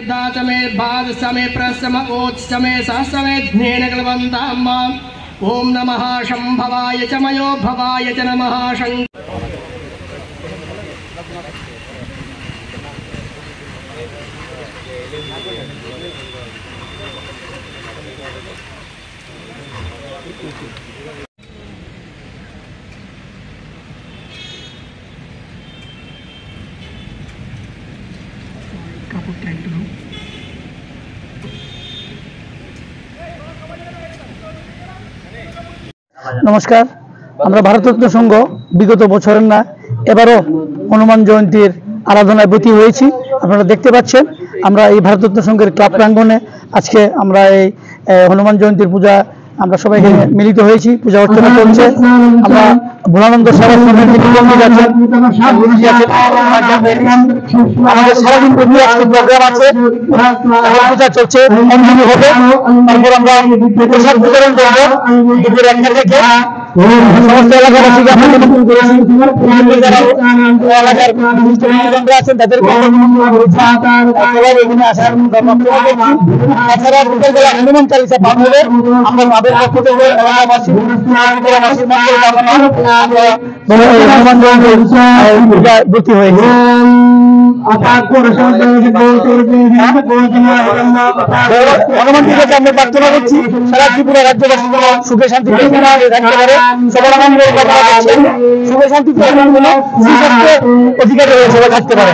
सिद्धा समय बाद समय प्रसम ओत समय सहसमय ज्ञेन कलवन्ताम् ओम नमः शंभवाय च मयो भवाय च नमः शंकर नमस्कार আমরা ভারতরত্ন সংঘ বিগত বছরের না এবারও হনুমান জয়ন্তীর আরাধনায় ব্রতী হয়েছি। আপনারা দেখতে পাচ্ছেন আমরা এই ভারতরত্ন সংঘের ক্লাব প্রাঙ্গণে আজকে আমরা এই হনুমান জয়ন্তীর পূজা আমরা সবাই মিলিত হয়েছি। পূজা অর্চনা চলছে। আমরা ভোলানন্দ সারাশ্রমের যে মন্দির আছে আমাদের সারাদিন আজকে প্রোগ্রাম আছে, পূজা চলছে, অঞ্জলি হবে, তারপর আমরা প্রসাদ বিতরণ করবো দুপুর 1টা থেকে। সমস্ত এলাকাবাসীকে আমরা নিমন্ত্রণ করেছি। যারা এলাকার বিশিষ্টজনরা আছেন তাদেরকে সবাই এখানে আসার তাছাড়া বিকেলবেলা হনুমান চালিসা পাঠ হবে। আমরা তাদের পক্ষ থেকে এলাকাবাসী ভর্তি হয়েছে। হনুমান টিকে আমরা প্রার্থনা করছি সারা ত্রিপুরা রাজ্যবাসী সুখে শান্তি থাকতে পারে, সবার আনন্দ সুখে শান্তি অধিকারী হয়ে সবাই থাকতে পারে।